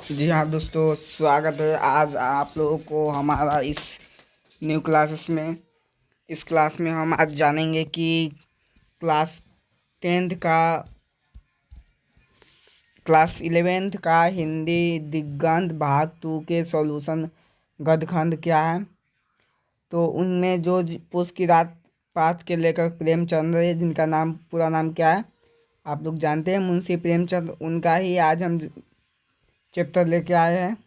जी हाँ दोस्तों, स्वागत है आज आप लोगों को हमारा इस न्यू क्लासेस में। इस क्लास में हम आज जानेंगे कि क्लास 10th का क्लास 11th का हिंदी दिग्गंत भाग 2 के सॉल्यूशन गद्यखंड क्या है। तो उनमें जो पूस की रात पाठ के लेकर प्रेमचंद है, जिनका नाम पूरा नाम क्या है आप लोग जानते हैं, मुंशी प्रेमचंद, उनका ही आज हम चैप्टर लेके आए हैं।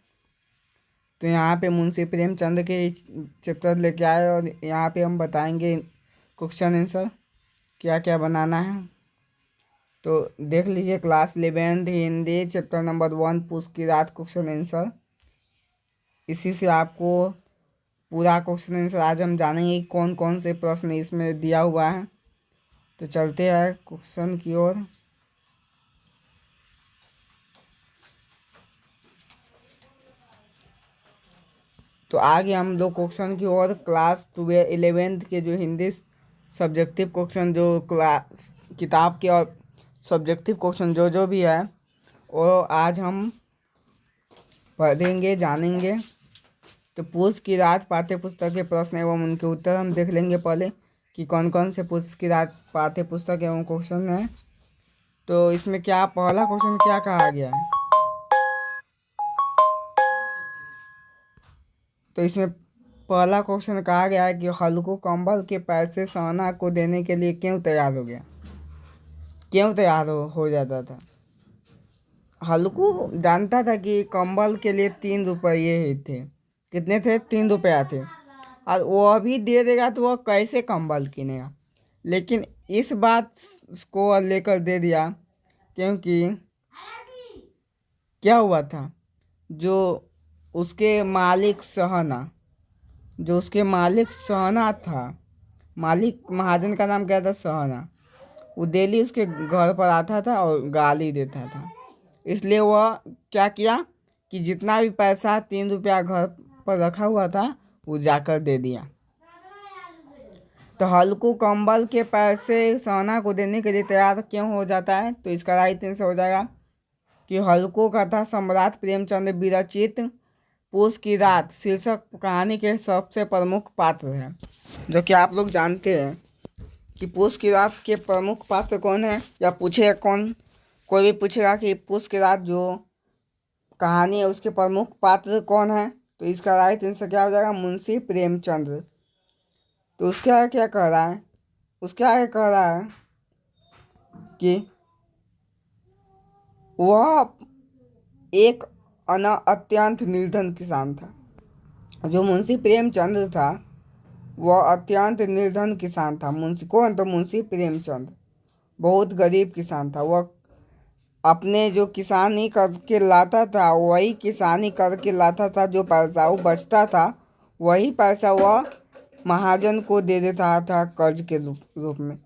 तो यहाँ पे मुंशी प्रेमचंद के चैप्टर लेके आए और यहाँ पे हम बताएंगे क्वेश्चन आंसर क्या क्या बनाना है। तो देख लीजिए, class 11th Hindi chapter number 1 पूछ की रात क्वेश्चन आंसर। इसी से आपको पूरा क्वेश्चन आंसर आज हम जानेंगे कि कौन कौन से प्रश्न इसमें दिया हुआ है। तो चलते हैं क्वेश्चन की ओर। तो आगे हम दो क्वेश्चन की ओर क्लास 11th के जो हिंदी सब्जेक्टिव क्वेश्चन, जो क्लास किताब के और सब्जेक्टिव क्वेश्चन जो भी है वो आज हम पढ़ेंगे जानेंगे। तो पूछ की रात पाठ्य पुस्तक के प्रश्न एवं उनके उत्तर हम देख लेंगे पहले कि कौन कौन से पूछ की रात पाठ्य पुस्तक एवं क्वेश्चन है। तो इसमें क्या पहला क्वेश्चन क्या कहा गया है, तो इसमें पहला क्वेश्चन कहा गया है कि हल्कू कंबल के पैसे सोना को देने के लिए क्यों तैयार हो गया, क्यों तैयार हो जाता था। हल्कू जानता था कि कंबल के लिए 3 रुपये ही थे। कितने थे? 3 रुपया थे। और वो अभी दे देगा तो वह कैसे कंबल किनेगा। लेकिन इस बात को लेकर दे दिया क्योंकि क्या हुआ था, जो उसके मालिक सहना था, मालिक महाजन का नाम क्या था? सहना। वो डेली उसके घर पर आता था और गाली देता था। इसलिए वह क्या किया कि जितना भी पैसा 3 रुपया घर पर रखा हुआ था वो जाकर दे दिया। तो हल्कू कंबल के पैसे सोना को देने के लिए तैयार क्यों हो जाता है। तो इसका राइट आंसर हो जाएगा कि हल्कू कथा सम्राट प्रेमचंद विरचित पूस की रात शीर्षक कहानी के सबसे प्रमुख पात्र हैं। जो कि आप लोग जानते हैं कि पूस की रात के प्रमुख पात्र कौन है, या पूछेगा कौन, कोई भी पूछेगा कि पूस की रात जो कहानी है उसके प्रमुख पात्र कौन है, तो इसका राइट आंसर क्या हो जाएगा? मुंशी प्रेमचंद। तो उसके आगे क्या कह रहा है, उसके आगे कह रहा है कि वह एक अत्यंत निर्धन किसान था। जो मुंशी प्रेमचंद था वह अत्यंत निर्धन किसान था। मुंशी कौन? तो मुंशी प्रेमचंद बहुत गरीब किसान था। वह अपने जो किसानी करके लाता था वही किसानी करके लाता था। जो पैसा वो बचता था वही पैसा वह महाजन को दे देता था कर्ज के रूप में।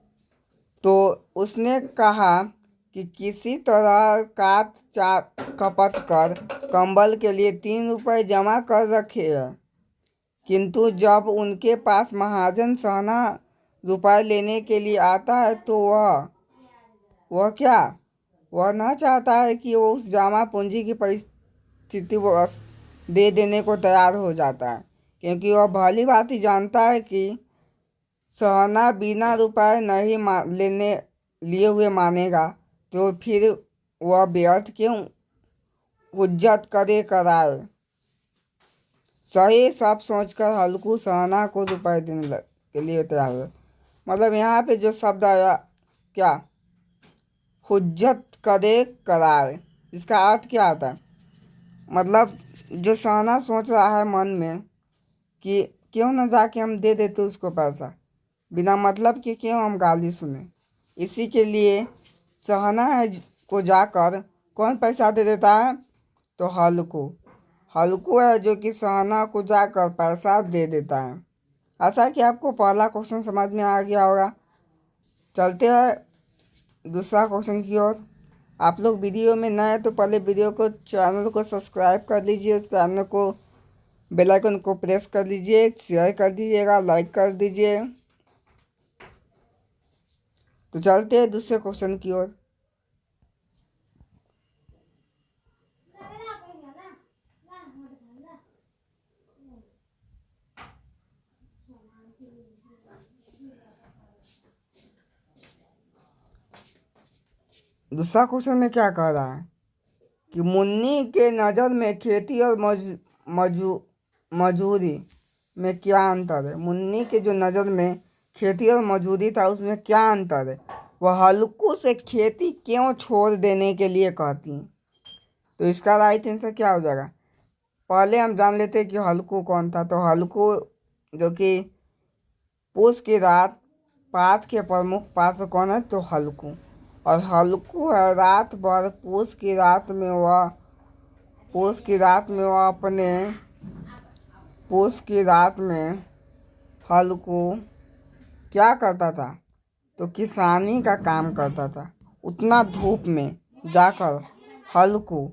तो उसने कहा कि किसी तरह काट चाट कपट कर कंबल के लिए 3 रुपये जमा कर रखे हैं। किंतु जब उनके पास महाजन सहना रुपये लेने के लिए आता है तो वह क्या, वह न चाहता है कि वो उस जमा पूंजी की परिस्थिति को दे देने को तैयार हो जाता है, क्योंकि वह भली बात ही जानता है कि सहना बिना रुपये नहीं लेने लिए हुए मानेगा। तो फिर वह व्यर्थ क्यों हुज्जत कराए। सही सब सोचकर हल्कू सहना को रुपये देने के लिए तैयार है। मतलब यहाँ पे जो शब्द आया क्या, हुज्जत कराए, इसका अर्थ क्या आता है? मतलब जो सहना सोच रहा है मन में कि क्यों न जाके हम दे देते उसको पैसा, बिना मतलब के क्यों हम गाली सुने। इसी के लिए सहना है को जाकर कौन पैसा दे देता है? तो हल्कू है जो कि सहना को जाकर पैसा दे देता है। आशा है कि आपको पहला क्वेश्चन समझ में आ गया होगा। चलते हैं दूसरा क्वेश्चन की ओर। आप लोग वीडियो में नए हैं तो पहले चैनल को सब्सक्राइब कर लीजिए, चैनल को बेल आइकन को प्रेस कर लीजिए, शेयर कर दीजिएगा, लाइक कर दीजिए। तो चलते हैं दूसरे क्वेश्चन की ओर। दूसरा क्वेश्चन में क्या कह रहा है कि मुन्नी के नज़र में खेती और मजूरी में क्या अंतर है। मुन्नी के जो नज़र में खेती और मजूरी था उसमें क्या अंतर है। वह हल्कू से खेती क्यों छोड़ देने के लिए कहती हैं। तो इसका राइट आंसर क्या हो जाएगा। पहले हम जान लेते हैं कि हल्कू कौन था। तो हल्कू जो कि पूस की रात पाठ के प्रमुख पात्र कौन है। तो हल्कू। और हल्कू है रात भर पूस की रात में वह अपने पूस की रात में हल्कू क्या करता था। तो किसानी का काम करता था। उतना धूप में जाकर हल्कू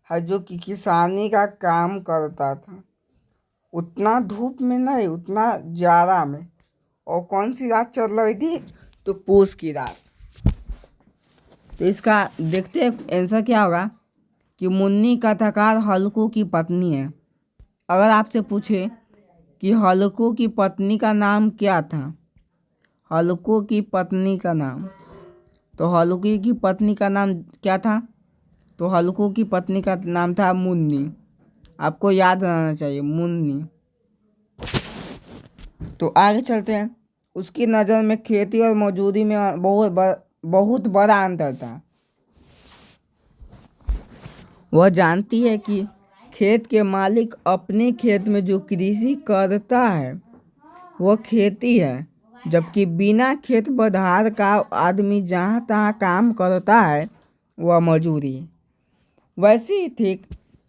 है जो कि किसानी का काम करता था। उतना धूप में नहीं, उतना जाड़ा में। और कौन सी रात चल रही थी। तो पूस की रात। तो इसका देखते हैं आंसर क्या होगा कि मुन्नी कथाकार हल्कू की पत्नी है। अगर आपसे पूछे कि हल्कू की पत्नी का नाम क्या था। हल्कू की पत्नी का नाम, तो हल्कू की पत्नी का नाम क्या था। तो हल्कू की पत्नी का नाम था मुन्नी। आपको याद रहना चाहिए मुन्नी। तो आगे चलते हैं। उसकी नज़र में खेती और मजदूरी में बहुत बड़ा अंतर था। वह जानती है कि खेत के मालिक अपने खेत में जो कृषि करता है वह खेती है, जबकि बिना खेत बधार का आदमी जहाँ तहाँ काम करता है वह मजूरी है। वैसे ही ठीक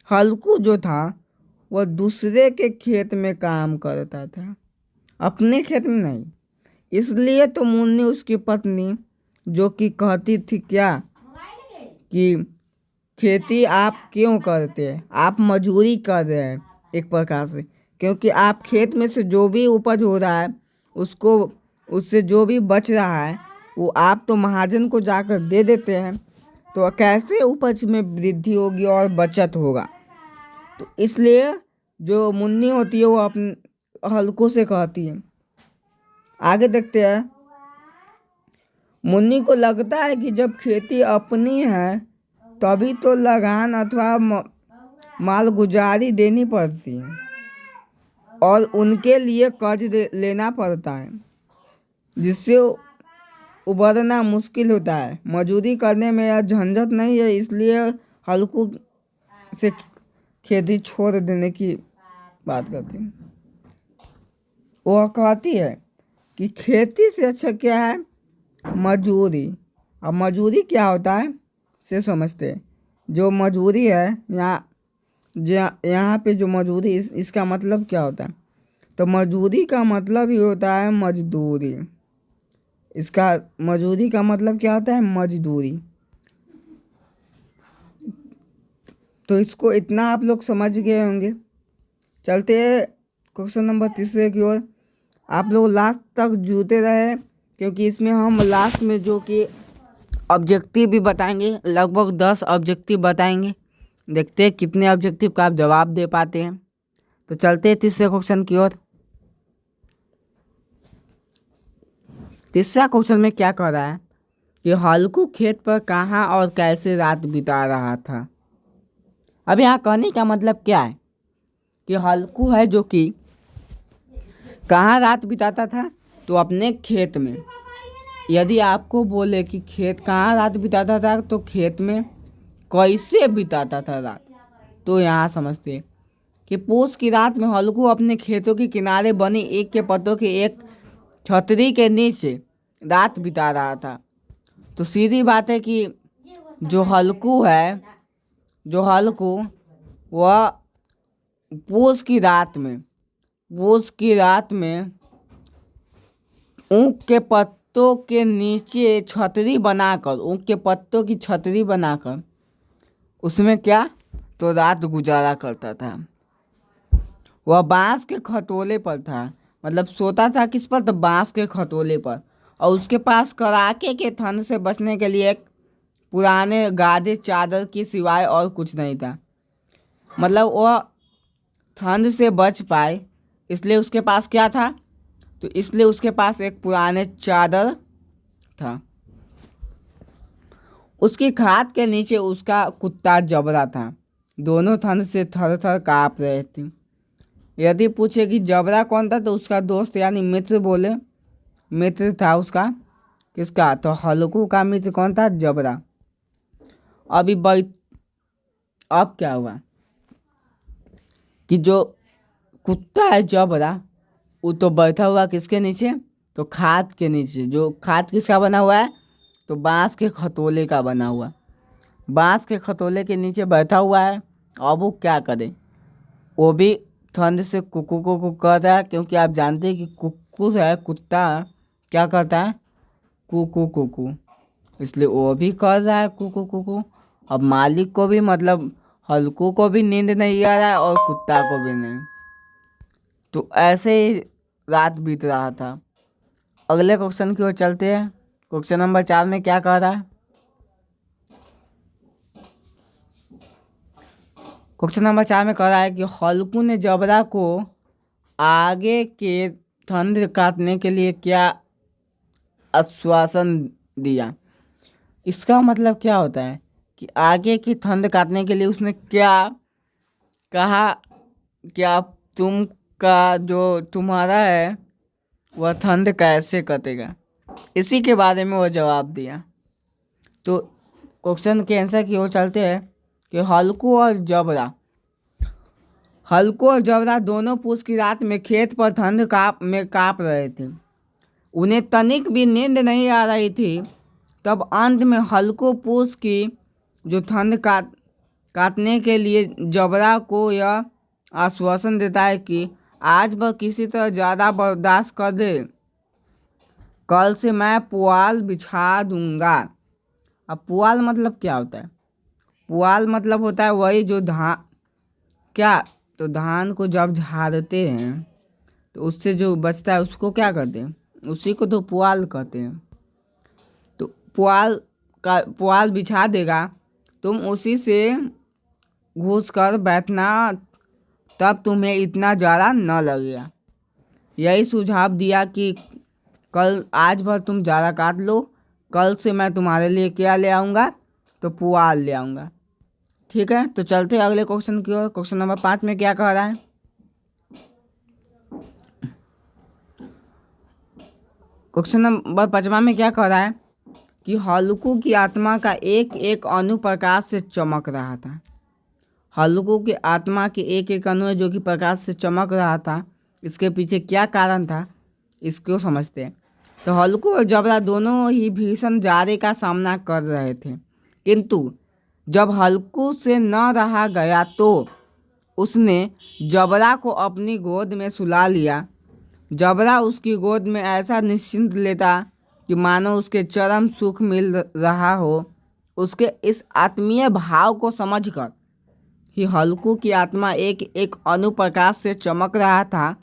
हल्कू जो था वह दूसरे के खेत में काम करता था, अपने खेत में नहीं। इसलिए तो मुन्नी उसकी पत्नी जो कि कहती थी क्या कि खेती आप क्यों करते हैं, आप मजदूरी कर रहे हैं एक प्रकार से, क्योंकि आप खेत में से जो भी उपज हो रहा है उससे जो भी बच रहा है वो आप तो महाजन को जाकर दे देते हैं। तो कैसे उपज में वृद्धि होगी और बचत होगा। तो इसलिए जो मुन्नी होती है वो अपने हल्कू से कहती है। आगे देखते हैं। मुन्नी को लगता है कि जब खेती अपनी है तभी तो लगान अथवा मालगुजारी देनी पड़ती है और उनके लिए कर्ज लेना पड़ता है, जिससे उबरना मुश्किल होता है। मजदूरी करने में यह झंझट नहीं है, इसलिए हल्कू से खेती छोड़ देने की बात करती है। वह कहती है कि खेती से अच्छा क्या है मजदूरी। अब मजदूरी क्या होता है से समझते हैं। जो मजदूरी है यहाँ पे जो मजदूरी इसका मतलब क्या होता है। तो मजदूरी का मतलब ही होता है मजदूरी। इसका मजदूरी का मतलब क्या होता है मजदूरी। तो इसको इतना आप लोग समझ गए होंगे। चलते हैं क्वेश्चन नंबर 3 की ओर। आप लोग लास्ट तक जुड़ते रहे क्योंकि इसमें हम लास्ट में जो कि ऑब्जेक्टिव भी बताएंगे, लगभग 10 ऑब्जेक्टिव बताएंगे। देखते हैं कितने ऑब्जेक्टिव का आप जवाब दे पाते हैं। तो चलते हैं तीसरे क्वेश्चन की ओर। तीसरा क्वेश्चन में क्या कह रहा है कि हल्कू खेत पर कहाँ और कैसे रात बिता रहा था। अब यहाँ कहने का मतलब क्या है कि हल्कू है जो कि कहाँ रात बिताता था। तो अपने खेत में। यदि आपको बोले कि खेत कहाँ रात बिताता था तो खेत में कैसे बिताता था रात, तो यहाँ समझते कि पूस की रात में हल्कू अपने खेतों के किनारे बनी एक के पत्तों के एक छतरी के नीचे रात बिता रहा था। तो सीधी बात है कि जो हल्कू वह पूस की रात में ऊख के पत्तों के नीचे ऊख के पत्तों की छतरी बनाकर उसमें क्या तो रात गुजारा करता था। वह बांस के खटोले पर था, मतलब सोता था किस पर तो बांस के खटोले पर। और उसके पास कड़ाके के ठंड से बचने के लिए एक पुराने गादे चादर के सिवाय और कुछ नहीं था। मतलब वह ठंड से बच पाए इसलिए उसके पास क्या था। तो इसलिए उसके पास एक पुराने चादर था। उसकी खाट के नीचे उसका कुत्ता जबरा था। दोनों ठंड से थर थर काँप रहे थे। यदि पूछे कि जबरा कौन था तो उसका दोस्त यानी मित्र बोले। मित्र था उसका किसका? तो हल्कू का मित्र कौन था? जबरा। अभी बैठ अब क्या हुआ कि जो कुत्ता है जबरा, वो तो बैठा हुआ किसके नीचे? तो खाट के नीचे। जो खाट किसका बना हुआ है? तो बांस के खतोले का बना हुआ। बांस के खतोले के नीचे बैठा हुआ है। अब वो क्या करे? वो भी ठंड से कुकू कुकू कर रहा है, क्योंकि आप जानते हैं कि कुकू है, कुत्ता क्या करता है? कुकू कुकू। इसलिए वो भी कर रहा है कुकू कुकू। अब मालिक को भी, मतलब हल्कू को भी नींद नहीं आ रहा है और कुत्ता को भी नहीं। तो ऐसे ही रात बीत रहा था। अगले क्वेश्चन की ओर चलते हैं। क्वेश्चन नंबर 4 में क्या कह रहा है? क्वेश्चन नंबर 4 में कह रहा है कि हल्कू ने जबरा को आगे के ठंड काटने के लिए क्या आश्वासन दिया। इसका मतलब क्या होता है कि आगे की ठंड काटने के लिए उसने क्या कहा? क्या तुम का जो तुम्हारा है वह ठंड कैसे कटेगा, इसी के बारे में वो जवाब दिया। तो क्वेश्चन के आंसर की ओर चलते हैं कि हल्कू और जबरा दोनों पूस की रात में खेत पर ठंड काँप रहे थे। उन्हें तनिक भी नींद नहीं आ रही थी। तब अंत में हल्कू पूस की जो ठंड काटने के लिए जबरा को यह आश्वासन देता है कि आज वह किसी तरह ज़्यादा बर्दाश्त कर दे, कल से मैं पुआल बिछा दूंगा। अब पुआल मतलब क्या होता है? पुआल मतलब होता है वही जो धान, क्या? तो धान को जब झाड़ते हैं तो उससे जो बचता है उसको क्या कहते हैं? उसी को तो पुआल कहते हैं। तो पुआल बिछा देगा, तुम उसी से घुस कर बैठना, तब तुम्हें इतना ज़्यादा न लगेगा। यही सुझाव दिया कि कल आज भर तुम ज़्यादा काट लो, कल से मैं तुम्हारे लिए क्या ले आऊँगा? तो पुआल ले आऊँगा। ठीक है, तो चलते हैं अगले क्वेश्चन की ओर। क्वेश्चन नंबर 5 में क्या कह रहा है? क्वेश्चन नंबर 5 में क्या कह रहा है कि हल्कू की आत्मा का एक एक अणु प्रकाश से चमक रहा था। हल्कू की आत्मा के एक एक अणु जो कि प्रकाश से चमक रहा था, इसके पीछे क्या कारण था इसको समझते हैं। तो हल्कू और जबरा दोनों ही भीषण जाड़े का सामना कर रहे थे, किंतु जब हल्कू से न रहा गया तो उसने जबरा को अपनी गोद में सुला लिया। जबरा उसकी गोद में ऐसा निश्चिंत लेता कि मानो उसके चरम सुख मिल रहा हो। उसके इस आत्मीय भाव को समझकर ही हल्कू की आत्मा एक एक अनुप्रकाश से चमक रहा था,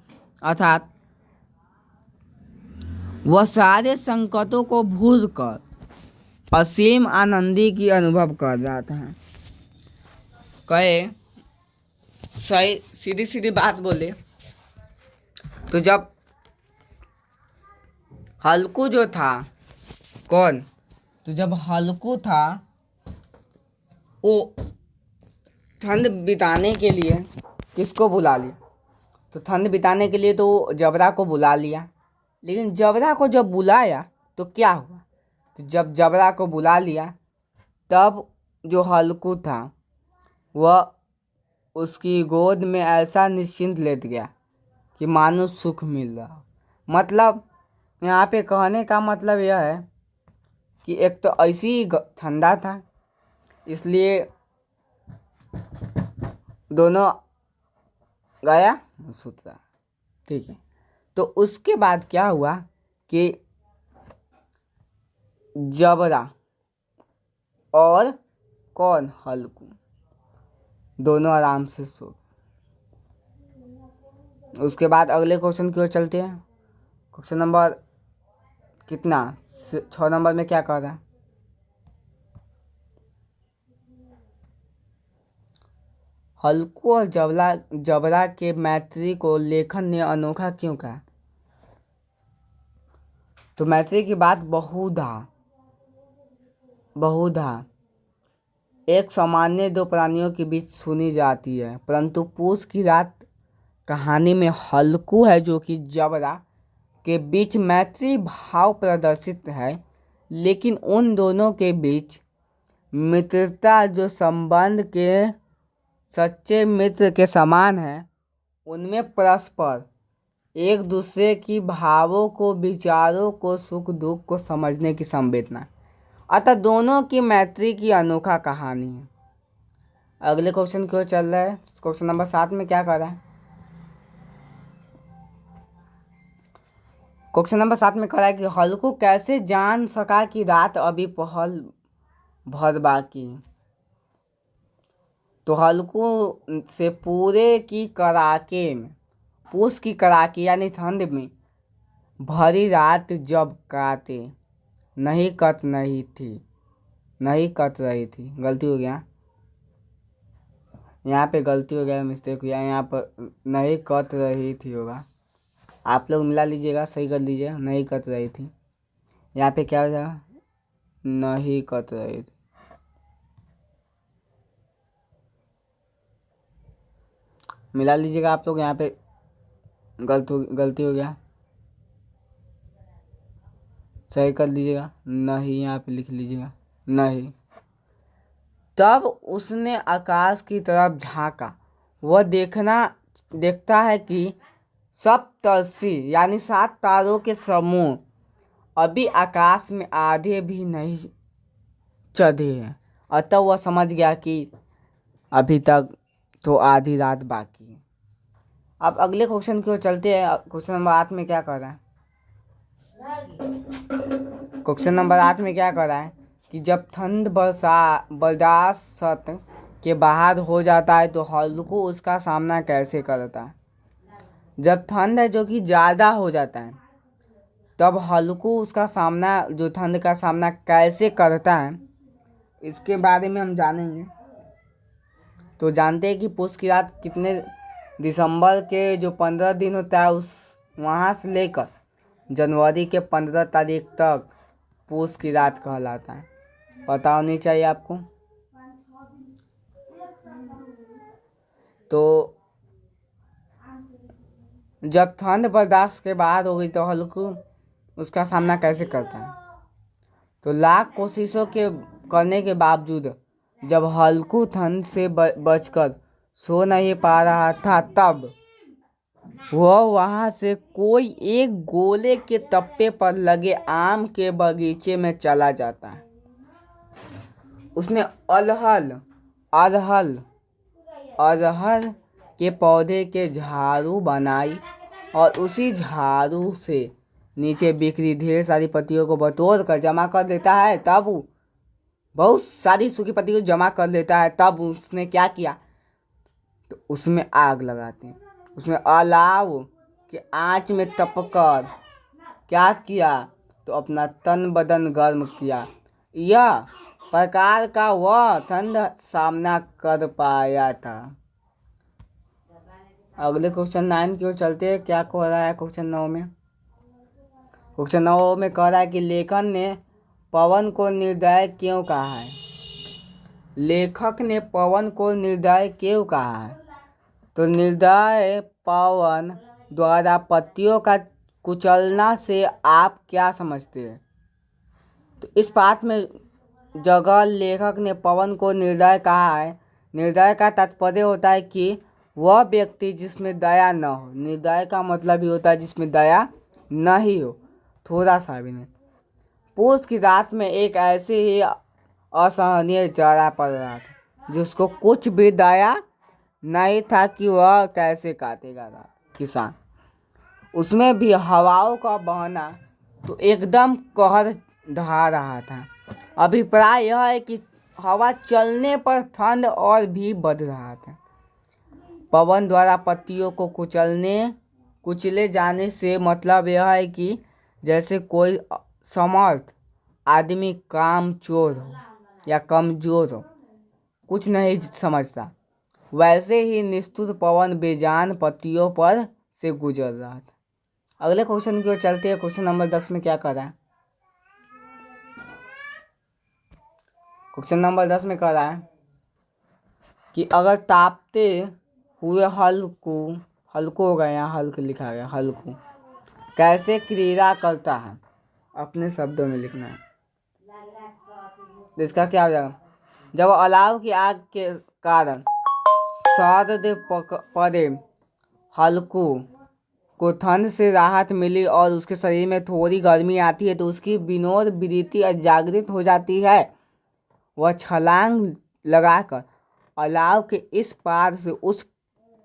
अर्थात वह सारे संकटों को भूलकर असीम आनंदी की अनुभव कर रहा था। कहे सही सीधी सीधी बात बोले तो जब हल्कू जो था, कौन? तो जब हल्कू था वो ठंड बिताने के लिए किसको बुला लिया? तो ठंड बिताने के लिए तो जबरा को बुला लिया। लेकिन जबरा को जब बुलाया तो क्या हुआ? तो जब जबरा को बुला लिया तब जो हल्कू था वह उसकी गोद में ऐसा निश्चिंत लेट गया कि मानो सुख मिल रहा। मतलब यहाँ पे कहने का मतलब यह है कि एक तो ऐसी ही ठंडा था, इसलिए दोनों गया सुत रहा। ठीक है, तो उसके बाद क्या हुआ कि जबरा और कौन? हल्कू दोनों आराम से सो। उसके बाद अगले क्वेश्चन की ओर चलते हैं। क्वेश्चन नंबर कितना? 6 नंबर में क्या कह रहा है? हल्कू और जबरा के मैत्री को लेखन ने अनोखा क्यों कहा? तो मैत्री की बात बहुधा बहुधा एक सामान्य दो प्राणियों के बीच सुनी जाती है, परंतु पूस की रात कहानी में हल्कू है जो कि जबरा के बीच मैत्री भाव प्रदर्शित है, लेकिन उन दोनों के बीच मित्रता जो संबंध के सच्चे मित्र के समान है, उनमें परस्पर एक दूसरे की भावों को, विचारों को, सुख दुख को समझने की संवेदना, अतः दोनों की मैत्री की अनोखा कहानी है। अगले क्वेश्चन क्यों चल रहा है, क्वेश्चन नंबर 7 में क्या कर रहा है? क्वेश्चन नंबर 7 में कह रहा है कि हल्कू कैसे जान सका कि रात अभी पहल भर बाकी। तो हल्कू से पूरे की कड़ाके में, पूस की कड़ाके यानी ठंड में भरी रात जब काटे नहीं कट रही थी, गलती हो गया, यहाँ पे गलती हो गया, मिस्टेक हुआ, यहाँ पर नहीं कट रही थी होगा, आप लोग मिला लीजिएगा, सही कर लीजिएगा, नहीं कट रही थी, यहाँ पे क्या हो जाएगा, नहीं कट रही थी, मिला लीजिएगा आप लोग, यहाँ पे गलती हो गया, सही कर लीजिएगा, नहीं यहाँ पे लिख लीजिएगा, नहीं। तब उसने आकाश की तरफ झांका, वह देखता है कि सप्तर्षि यानी 7 तारों के समूह अभी आकाश में आधे भी नहीं चढ़े हैं, अतः वह समझ गया कि अभी तक तो आधी रात बाकी है। अब अगले क्वेश्चन की ओर चलते हैं। क्वेश्चन नंबर 8 में क्या कर रहा है? क्वेश्चन नंबर 8 में क्या कर रहा है कि जब ठंड बर्दाश्त के बाहर हो जाता है तो हल्कू उसका सामना कैसे करता है। जब ठंड है जो कि ज़्यादा हो जाता है, तब हल्कू उसका सामना, जो ठंड का सामना कैसे करता है, इसके बारे में हम जानेंगे। तो जानते हैं कि पुष की रात कितने दिसंबर के जो 15 दिन होता है, उस वहाँ से लेकर जनवरी के 15 तारीख तक पुष की रात कहलाता है। पता होनी चाहिए आपको। तो जब ठंड बर्दाश्त के बाहर हो गई तो हल्कू उसका सामना कैसे करता है। तो लाख कोशिशों के करने के बावजूद जब हल्कू ठंड से बचकर सो नहीं पा रहा था, तब वह वहाँ से कोई एक गोले के तप्पे पर लगे आम के बगीचे में चला जाता है। उसने अरहर के पौधे के झाड़ू बनाई और उसी झाड़ू से नीचे बिखरी ढेर सारी पत्तियों को बटोर कर जमा कर देता है। तब बहुत सारी सूखी पत्तियों को जमा कर लेता है। तब उसने क्या किया, तो उसमें आग लगाते हैं। उसमें अलाव के आंच में तपकर क्या किया, तो अपना तन बदन गर्म किया। यह प्रकार का वह ठंड सामना कर पाया था। अगले क्वेश्चन 9 की ओर चलते हैं। क्या कह रहा है क्वेश्चन 9 में? क्वेश्चन 9 में कह रहा है कि लेखक ने पवन को निर्दय क्यों कहा है। लेखक ने पवन को निर्दय क्यों कहा है। तो निर्दय पवन द्वारा पत्तियों का कुचलना से आप क्या समझते हैं। तो इस पाठ में जगह लेखक ने पवन को निर्दय कहा है। निर्दय का तात्पर्य होता है कि वह व्यक्ति जिसमें दया न हो। निर्दय का मतलब ही होता है जिसमें दया नहीं हो, थोड़ा सा भी नहीं। पूस की रात में एक ऐसे ही असहनीय जाड़ा पड़ रहा था जिसको कुछ भी दया नहीं था कि वह कैसे काटेगा रात किसान। उसमें भी हवाओं का बहना तो एकदम कहर ढा रहा था। अभिप्राय यह है कि हवा चलने पर ठंड और भी बढ़ रहा था। पवन द्वारा पत्तियों को कुचले जाने से मतलब यह है कि जैसे कोई समर्थ आदमी कामचोर हो या कमजोर हो, कुछ नहीं समझता, वैसे ही निष्ठुर पवन बेजान पत्तियों पर से गुजर रहा था। अगले क्वेश्चन की ओर चलते हैं। क्वेश्चन नंबर 10 में क्या कर रहा है। क्वेश्चन नंबर 10 में कह रहा है कि अगर तापते हुए हल्को हो गया, यहाँ हल्क लिखा गया, हल्को कैसे क्रीड़ा करता है, अपने शब्दों में लिखना है। तो इसका क्या हो जाएगा, जब अलाव की आग के कारण सर्द पड़े हल्कू को ठंड से राहत मिली और उसके शरीर में थोड़ी गर्मी आती है तो उसकी विनोद वृत्ति जागृत हो जाती है। वह छलांग लगाकर अलाव के इस पार से उस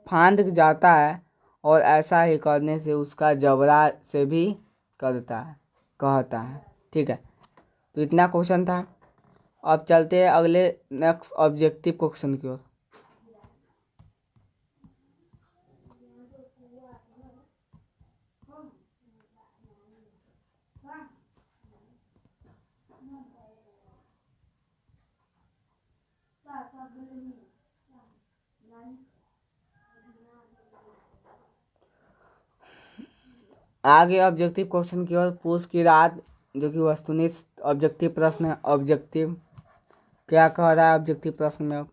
फांद जाता है और ऐसा ही करने से उसका जबड़ा से भी कहता है। ठीक है, तो इतना क्वेश्चन था। अब चलते हैं अगले नेक्स्ट ऑब्जेक्टिव क्वेश्चन की ओर। आगे ऑब्जेक्टिव क्वेश्चन की ओर। पूछ की रात, जो कि वस्तुनिष्ठ ऑब्जेक्टिव प्रश्न है। ऑब्जेक्टिव क्या कह रहा है ऑब्जेक्टिव प्रश्न में,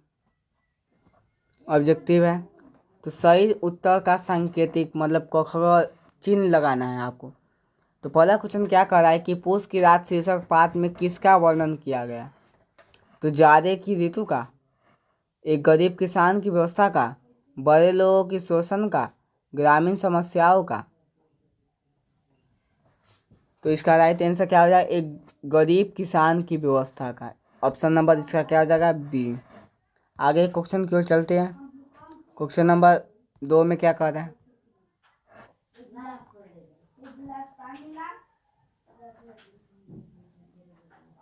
ऑब्जेक्टिव है तो सही उत्तर का सांकेतिक मतलब क चिन्ह लगाना है आपको। तो पहला क्वेश्चन क्या कह रहा है कि पूछ की रात शीर्षक पाठ में किसका वर्णन किया गया। तो जाड़े की ऋतु का, एक गरीब किसान की व्यवस्था का, बड़े लोगों की शोषण का, ग्रामीण समस्याओं का। तो इसका राइट आंसर क्या हो जाएगा, एक गरीब किसान की व्यवस्था का। ऑप्शन नंबर इसका क्या हो जाएगा, बी। आगे क्वेश्चन की ओर चलते हैं। क्वेश्चन नंबर 2 में क्या कह रहा है,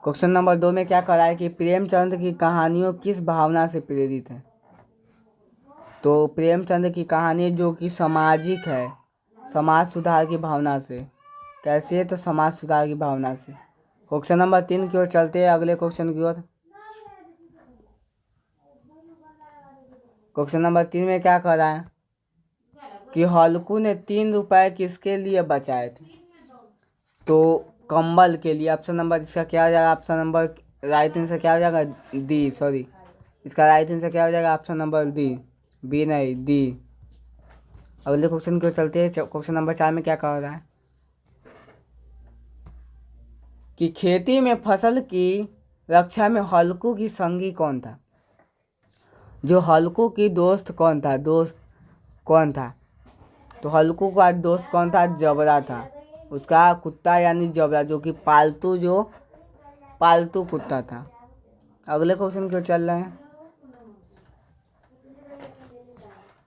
क्वेश्चन नंबर 2 में क्या कह रहा है कि प्रेमचंद की कहानियों किस भावना से प्रेरित है। तो प्रेमचंद की कहानी जो कि सामाजिक है, समाज सुधार की भावना से। कैसे है, तो समाज सुधार की भावना से। क्वेश्चन नंबर 3 की ओर चलते हैं अगले क्वेश्चन की ओर। क्वेश्चन नंबर 3 में क्या कह रहा है कि हल्कू ने 3 रुपए किसके लिए बचाए थे। तो कंबल के लिए। ऑप्शन नंबर इसका क्या हो जाएगा, ऑप्शन नंबर राइट आंसर क्या हो जाएगा, डी। सॉरी, इसका राइट आंसर क्या हो जाएगा, ऑप्शन नंबर डी, बी नहीं, डी। अगले क्वेश्चन की ओर चलते हैं। क्वेश्चन नंबर 4 में क्या कह रहा है कि खेती में फसल की रक्षा में हल्कू की संगी कौन था। जो हल्कू की दोस्त कौन था, तो हल्कू का दोस्त कौन था, जबरा था। उसका कुत्ता यानी जबरा, जो कि पालतू कुत्ता था। अगले क्वेश्चन क्यों चल रहे हैं।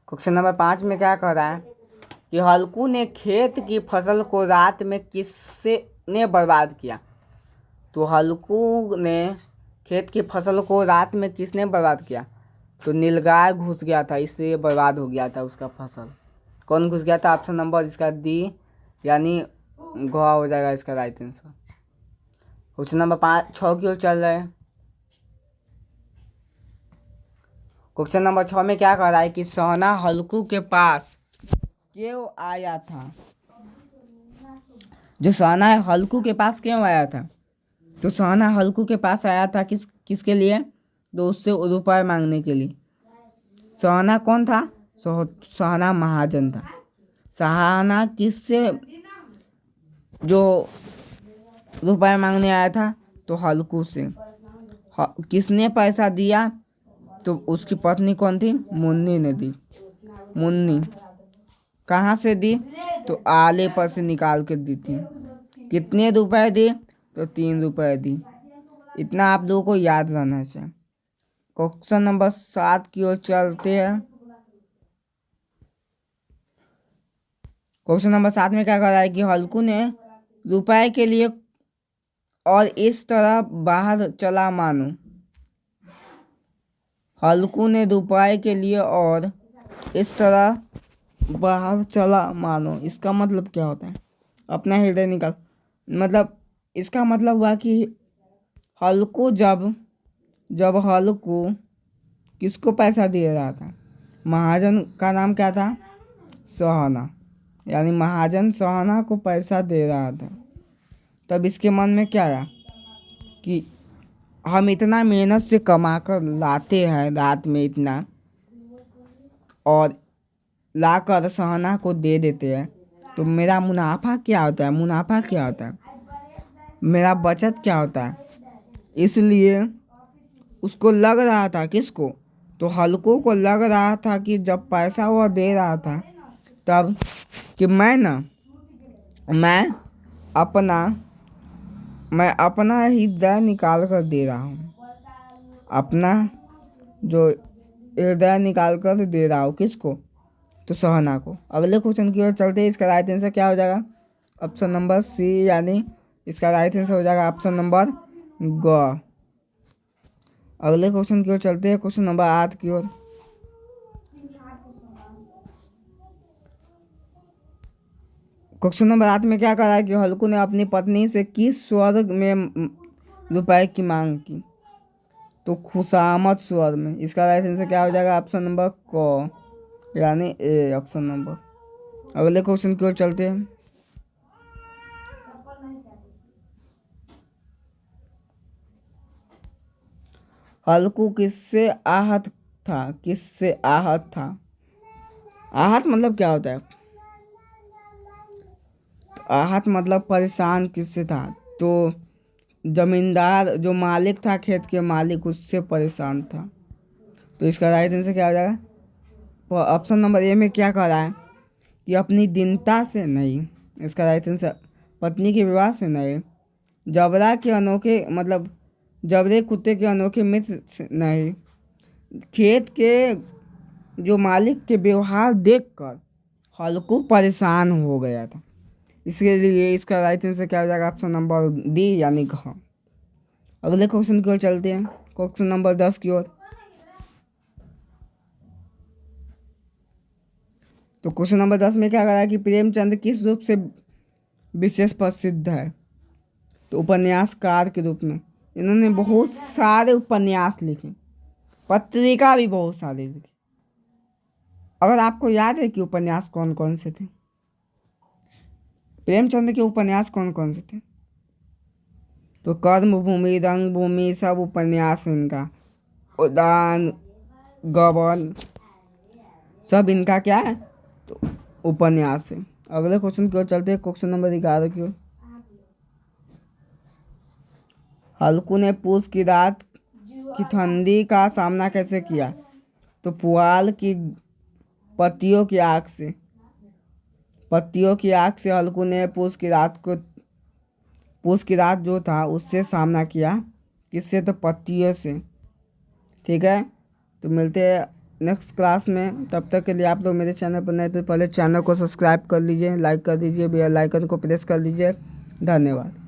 क्वेश्चन नंबर 5 में क्या कह रहा है कि हल्कू ने खेत की फसल को रात में किसने बर्बाद किया। तो हल्कू ने खेत की फसल को रात में किसने बर्बाद किया। तो नीलगाय घुस गया था, इसलिए बर्बाद हो गया था उसका फसल। कौन घुस गया था, ऑप्शन नंबर इसका डी यानी घोड़ा हो जाएगा इसका राइट आंसर। क्वेश्चन नंबर 6 की ओर चल रहे हैं। क्वेश्चन नंबर 6 में क्या कह रहा है कि सोना हल्कू के पास क्यों आया था। जो सोना है हल्कू के पास क्यों आया था। तो सोना हल्कू के पास आया था किसके लिए, तो उससे रुपये मांगने के लिए। सोना कौन था, सोना महाजन था। सहाना किससे जो रुपये मांगने आया था, तो हल्कू से। किसने पैसा दिया, तो उसकी पत्नी कौन थी, मुन्नी ने दी। मुन्नी कहाँ से दी, तो आले पर से निकाल के दी थी। कितने रुपए दी, तो 3 रुपए दी। इतना आप लोगों को याद रहना चाहिए। क्वेश्चन नंबर 7 की ओर चलते हैं। क्वेश्चन नंबर 7 में क्या कह रहा है कि हल्कू ने रुपए के लिए और इस तरह बाहर चला मानो। हल्कू ने रुपए के लिए और इस तरह बाहर चला मानो, इसका मतलब क्या होता है, अपना हृदय निकाल। मतलब इसका मतलब हुआ कि हल्कू जब हल्कू किसको पैसा दे रहा था, महाजन का नाम क्या था, सोहना, यानी महाजन सोहना को पैसा दे रहा था। तब इसके मन में क्या आया कि हम इतना मेहनत से कमा कर लाते हैं रात में इतना, और लाकर सहना को दे देते हैं, तो मेरा मुनाफा क्या होता है? मुनाफा क्या होता है? मेरा बचत क्या होता है? इसलिए उसको लग रहा था, किसको? तो हल्को को लग रहा था कि जब पैसा वह दे रहा था तब कि मैं अपना मैं अपना ही हृदय निकाल कर दे रहा हूँ, अपना जो हृदय निकाल कर दे रहा हूँ, किसको? तो सहना को। अगले क्वेश्चन की ओर चलते हैं। इसका राइट आंसर क्या हो जाएगा? ऑप्शन नंबर सी, यानी इसका राइट आंसर हो जाएगा ऑप्शन नंबर ग। अगले क्वेश्चन की ओर चलते हैं, क्वेश्चन नंबर 8 की ओर। क्वेश्चन नंबर 8 में क्या कहा है कि हल्कू ने अपनी पत्नी से किस स्वर में रुपए की मांग की? तो खुशामद स्वर में। इसका राइट आंसर क्या हो जाएगा? ऑप्शन नंबर क, यानी ए ऑप्शन नंबर। अगले क्वेश्चन की ओर चलते हैं। हल्कू किससे आहत था? किससे आहत था? आहत मतलब क्या होता है? तो आहत मतलब परेशान किससे था? तो जमींदार, जो मालिक था, खेत के मालिक, उससे परेशान था। तो इसका राइट आंसर क्या हो जाएगा? ऑप्शन नंबर ए में क्या कह रहा है कि अपनी दीनता से नहीं। इसका राइट आंसर पत्नी के विवाह से नहीं, जबरा के अनोखे मतलब जबरे कुत्ते के अनोखे मित्र से नहीं, खेत के जो मालिक के व्यवहार देखकर हल्कू परेशान हो गया था। इसके लिए इसका राइट आंसर क्या हो जाएगा? ऑप्शन नंबर डी, यानी घ। अगले क्वेश्चन की ओर चलते हैं, क्वेश्चन नंबर 10 की ओर। तो क्वेश्चन नंबर 10 में क्या कह रहा है कि प्रेमचंद किस रूप से विशेष प्रसिद्ध है? तो उपन्यासकार के रूप में। इन्होंने बहुत सारे उपन्यास लिखे, पत्रिका भी बहुत सारे लिखे। अगर आपको याद है कि उपन्यास कौन कौन से थे, प्रेमचंद के उपन्यास कौन कौन से थे? तो कर्मभूमि, रंगभूमि, सब उपन्यास इनका, उदान, गबन, सब इनका क्या है? तो उपन्यास है। अगले क्वेश्चन की ओर चलते हैं, क्वेश्चन नंबर 11 की ओर। हल्कू ने पूस की रात की ठंडी का सामना कैसे किया? तो पुआल की पत्तियों की आग से हल्कू ने पूस की रात जो था उससे सामना किया। किससे? तो पत्तियों से। ठीक है, तो मिलते हैं नेक्स्ट क्लास में। तब तक के लिए आप लोग मेरे चैनल पर नए तो पहले चैनल को सब्सक्राइब कर लीजिए, लाइक कर दीजिए, बेल आइकन को प्रेस कर लीजिए। धन्यवाद।